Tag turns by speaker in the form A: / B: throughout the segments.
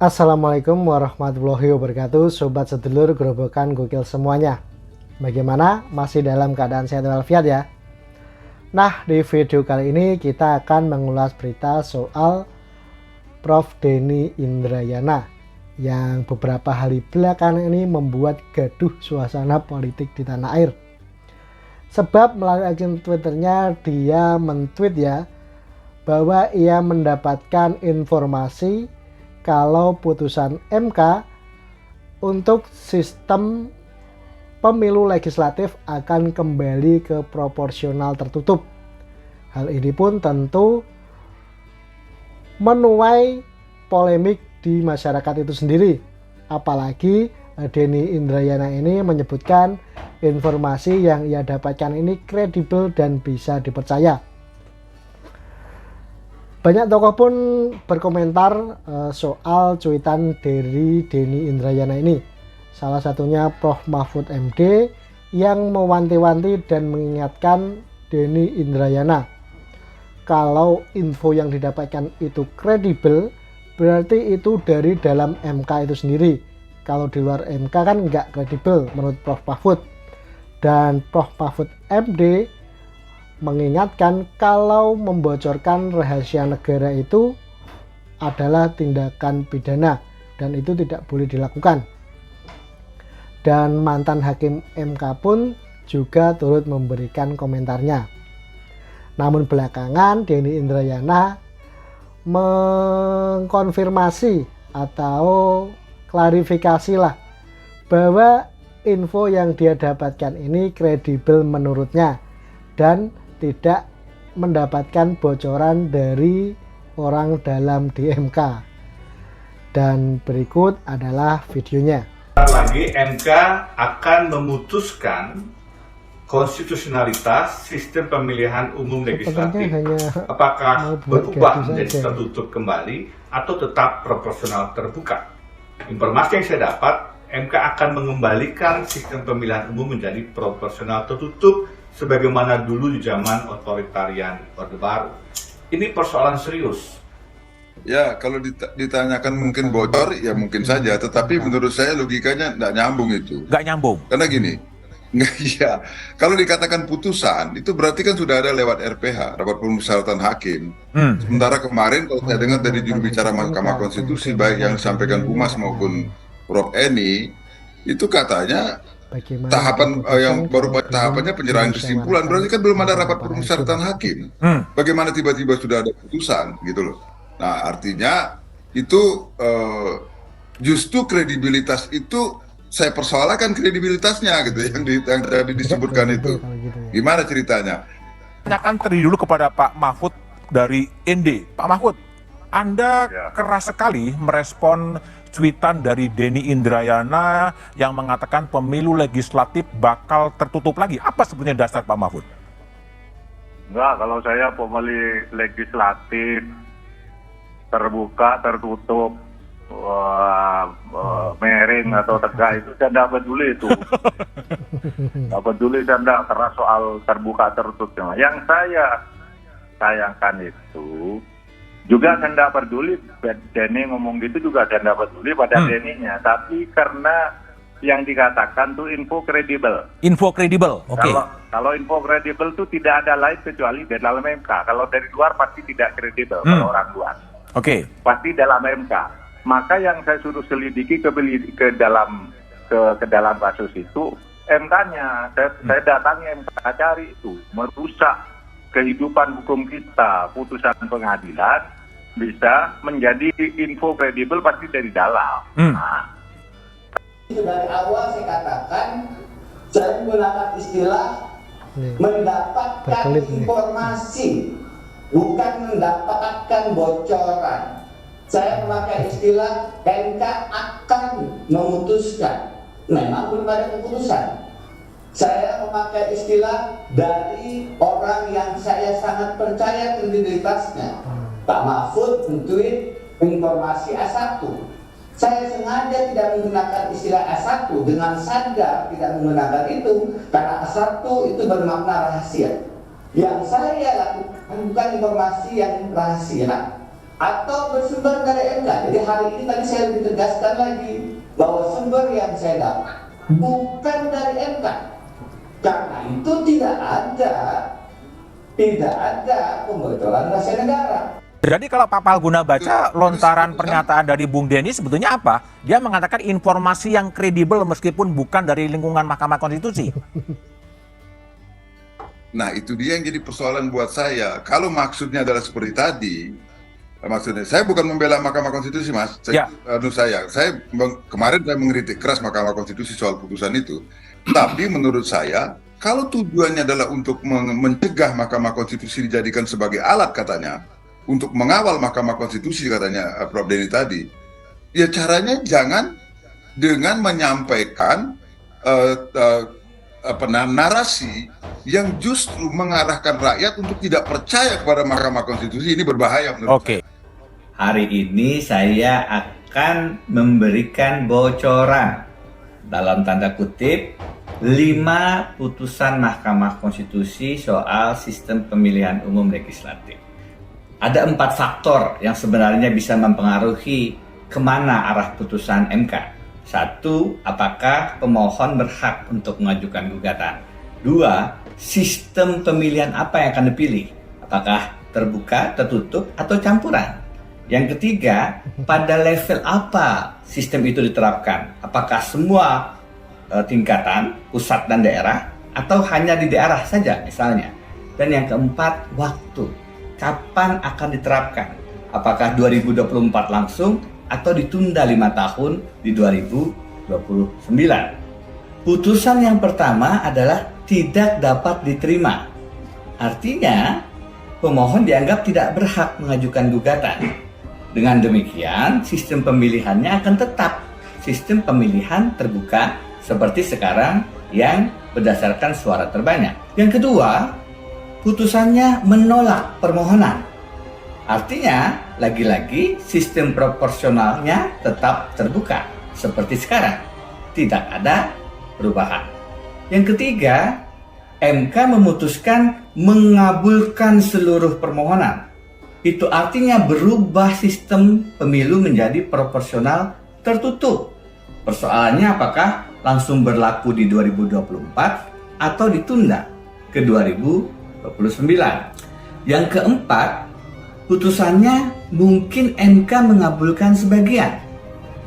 A: Assalamualaikum warahmatullahi wabarakatuh. Sobat sedulur gerobokan gokil semuanya. Bagaimana? Masih dalam keadaan sehat walafiat ya? Nah, di video kali ini kita akan mengulas berita soal Prof. Denny Indrayana yang beberapa hari belakangan ini membuat gaduh suasana politik di tanah air. Sebab melalui akun Twitternya dia men-tweet ya bahwa ia mendapatkan informasi kalau putusan MK untuk sistem pemilu legislatif akan kembali ke proporsional tertutup. Hal ini pun tentu menuai polemik di masyarakat itu sendiri. Apalagi Denny Indrayana ini menyebutkan informasi yang ia dapatkan ini kredibel dan bisa dipercaya. Banyak tokoh pun berkomentar soal cuitan dari Denny Indrayana ini. Salah satunya Prof. Mahfud MD yang mewanti-wanti dan mengingatkan Denny Indrayana. Kalau info yang didapatkan itu kredibel, berarti itu dari dalam MK itu sendiri. Kalau di luar MK kan nggak kredibel menurut Prof. Mahfud. Dan Prof. Mahfud MD mengingatkan kalau membocorkan rahasia negara itu adalah tindakan pidana dan itu tidak boleh dilakukan. Dan mantan hakim MK pun juga turut memberikan komentarnya. Namun belakangan Denny Indrayana mengkonfirmasi atau klarifikasi lah bahwa info yang dia dapatkan ini kredibel menurutnya dan tidak mendapatkan bocoran dari orang dalam di MK. Dan berikut adalah videonya.
B: Lagi MK akan memutuskan konstitusionalitas sistem pemilihan umum legislatif. Apakah berubah menjadi tertutup kembali atau tetap proporsional terbuka? Informasi yang saya dapat, MK akan mengembalikan sistem pemilihan umum menjadi proporsional tertutup sebagaimana dulu di zaman otoritarian Orde Baru. Ini persoalan serius.
C: Ya, kalau ditanyakan mungkin bocor, ya mungkin saja. Tetapi menurut saya logikanya nggak nyambung itu.
D: Nggak nyambung?
C: Karena gini, ya, kalau dikatakan putusan, itu berarti kan sudah ada lewat RPH, rapat permusyawaratan hakim. Sementara kemarin kalau saya dengar dari juru bicara Mahkamah Konstitusi, baik yang disampaikan Humas maupun Prof. Eni, itu katanya tahapan yang baru tahapannya penyerahan kesimpulan, berarti kan belum ada rapat permusyawaratan hakim. Bagaimana tiba-tiba sudah ada putusan gitu loh. Nah, artinya itu justru kredibilitas itu saya persoalkan kredibilitasnya gitu yang tadi disebutkan itu. Gimana ceritanya?
D: Tanyakan terlebih dulu kepada Pak Mahfud dari ND. Pak Mahfud, Anda keras sekali merespon cuitan dari Denny Indrayana yang mengatakan pemilu legislatif bakal tertutup lagi. Apa sebenarnya dasar Pak Mahfud?
E: Enggak, kalau saya pemilu legislatif terbuka, tertutup, miring atau tegak itu saya tidak peduli itu. Tidak peduli, saya tidak karena soal terbuka, tertutup. Yang saya sayangkan itu juga saya tidak peduli, Denny ngomong gitu juga saya tidak peduli pada Denny-nya, tapi karena yang dikatakan tuh info kredibel.
D: Info kredibel, oke.
E: Kalau info kredibel tuh tidak ada lain kecuali dari dalam MK. Kalau dari luar pasti tidak kredibel kalau orang luar.
D: Oke.
E: Pasti dalam MK. Maka yang saya suruh selidiki ke dalam kasus itu MK-nya. Saya datangi MK, cari itu merusak kehidupan hukum kita, putusan pengadilan bisa menjadi info kredibel pasti dari dalam. Nah.
F: Itu dari awal saya katakan, saya menggunakan istilah mendapatkan informasi, bukan mendapatkan bocoran. Saya memakai istilah MK akan memutuskan. Memang belum ada keputusan. Saya memakai istilah dari orang yang saya sangat percaya kredibilitasnya. Pak Mahfud men-tweet informasi A1. Saya sengaja tidak menggunakan istilah A1 dengan sadar tidak menggunakan itu karena A1 itu bermakna rahasia. Yang saya lakukan bukan informasi yang rahasia, atau bersumber dari MK. Jadi hari ini tadi saya lebih tegaskan lagi bahwa sumber yang saya dapat bukan dari MK. Karena itu tidak ada pembocoran rahasia negara.
D: Jadi kalau Pak Palguna baca lontaran pernyataan dari Bung Denny sebetulnya apa? Dia mengatakan informasi yang kredibel meskipun bukan dari lingkungan Mahkamah Konstitusi.
C: Nah, itu dia yang jadi persoalan buat saya. Kalau maksudnya adalah seperti tadi, maksudnya saya bukan membela Mahkamah Konstitusi, Mas. Kemarin saya mengkritik keras Mahkamah Konstitusi soal putusan itu. Tapi menurut saya, kalau tujuannya adalah untuk mencegah Mahkamah Konstitusi dijadikan sebagai alat katanya, untuk mengawal Mahkamah Konstitusi katanya Prof. Denny tadi, ya caranya jangan dengan menyampaikan narasi yang justru mengarahkan rakyat untuk tidak percaya kepada Mahkamah Konstitusi. Ini berbahaya menurut saya.
G: Hari ini saya akan memberikan bocoran dalam tanda kutip 5 putusan Mahkamah Konstitusi soal sistem pemilihan umum legislatif. Ada 4 faktor yang sebenarnya bisa mempengaruhi kemana arah putusan MK. 1. Apakah pemohon berhak untuk mengajukan gugatan? 2. Sistem pemilihan apa yang akan dipilih? Apakah terbuka, tertutup, atau campuran? Yang ketiga, pada level apa sistem itu diterapkan? Apakah semua tingkatan, pusat dan daerah, atau hanya di daerah saja misalnya? Dan yang keempat, waktu. Kapan akan diterapkan? Apakah 2024 langsung atau ditunda 5 tahun di 2029? Putusan yang pertama adalah tidak dapat diterima. Artinya, pemohon dianggap tidak berhak mengajukan gugatan. Dengan demikian, sistem pemilihannya akan tetap sistem pemilihan terbuka seperti sekarang yang berdasarkan suara terbanyak. Yang kedua, putusannya menolak permohonan. Artinya, lagi-lagi sistem proporsionalnya tetap terbuka seperti sekarang. Tidak ada perubahan. Yang ketiga, MK memutuskan mengabulkan seluruh permohonan. Itu artinya berubah sistem pemilu menjadi proporsional tertutup. Persoalannya apakah langsung berlaku di 2024 atau ditunda ke 2029. Yang keempat, putusannya mungkin MK mengabulkan sebagian.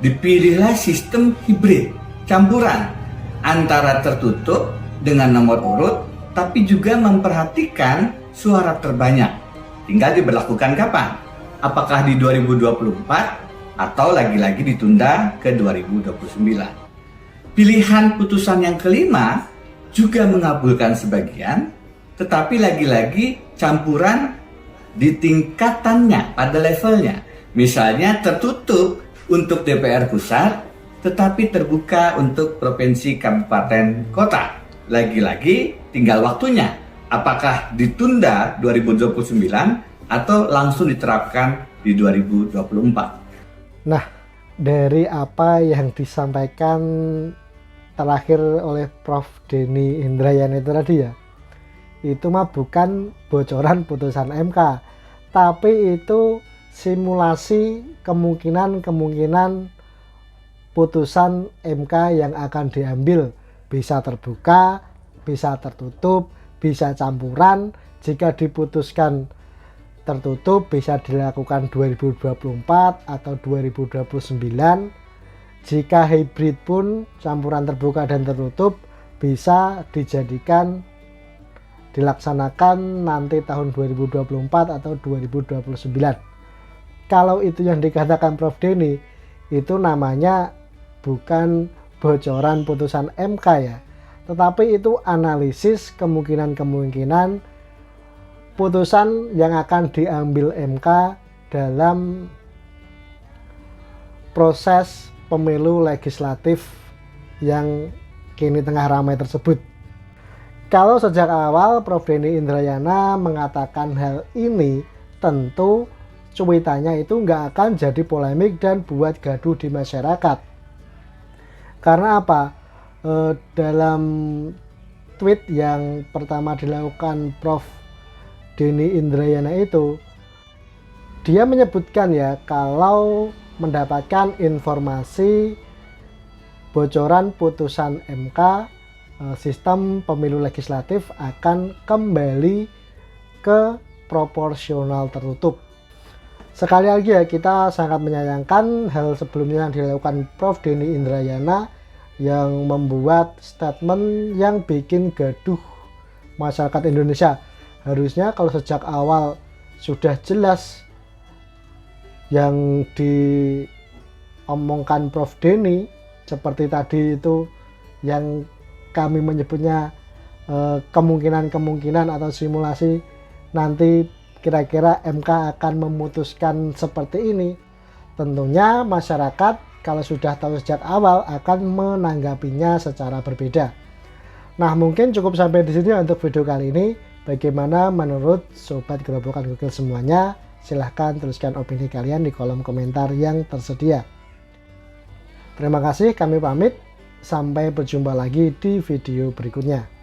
G: Dipilihlah sistem hibrid, campuran antara tertutup dengan nomor urut, tapi juga memperhatikan suara terbanyak. Tinggal diberlakukan kapan? Apakah di 2024 atau lagi-lagi ditunda ke 2029? Pilihan putusan yang kelima juga mengabulkan sebagian, tetapi lagi-lagi campuran di tingkatannya, pada levelnya. Misalnya tertutup untuk DPR pusat, tetapi terbuka untuk provinsi, kabupaten, kota. Lagi-lagi tinggal waktunya. Apakah ditunda 2029 atau langsung diterapkan di 2024?
A: Nah, dari apa yang disampaikan terakhir oleh Prof. Denny Indrayana itu tadi ya, itu mah bukan bocoran putusan MK, tapi itu simulasi kemungkinan putusan MK yang akan diambil. Bisa terbuka, bisa tertutup, bisa campuran. Jika diputuskan tertutup bisa dilakukan 2024 atau 2029. Jika hybrid pun campuran terbuka dan tertutup bisa dilaksanakan nanti tahun 2024 atau 2029. Kalau itu yang dikatakan Prof. Denny, itu namanya bukan bocoran putusan MK ya, tetapi itu analisis kemungkinan-kemungkinan putusan yang akan diambil MK dalam proses pemilu legislatif yang kini tengah ramai tersebut. Kalau sejak awal Prof. Denny Indrayana mengatakan hal ini, tentu cuitannya itu nggak akan jadi polemik dan buat gaduh di masyarakat. Karena apa? Dalam tweet yang pertama dilakukan Prof. Denny Indrayana itu, Dia menyebutkan ya kalau mendapatkan informasi bocoran putusan MK, sistem pemilu legislatif akan kembali ke proporsional tertutup. Sekali lagi ya, kita sangat menyayangkan hal sebelumnya yang dilakukan Prof. Denny Indrayana yang membuat statement yang bikin gaduh masyarakat Indonesia. Harusnya kalau sejak awal sudah jelas yang diomongkan Prof. Denny, seperti tadi itu yang kami menyebutnya kemungkinan atau simulasi nanti kira-kira MK akan memutuskan seperti ini. Tentunya masyarakat kalau sudah tahu sejak awal akan menanggapinya secara berbeda. Nah, mungkin cukup sampai di sini untuk video kali ini. Bagaimana menurut Sobat Gerobokan Google semuanya? Silahkan tuliskan opini kalian di kolom komentar yang tersedia. Terima kasih, kami pamit. Sampai berjumpa lagi di video berikutnya.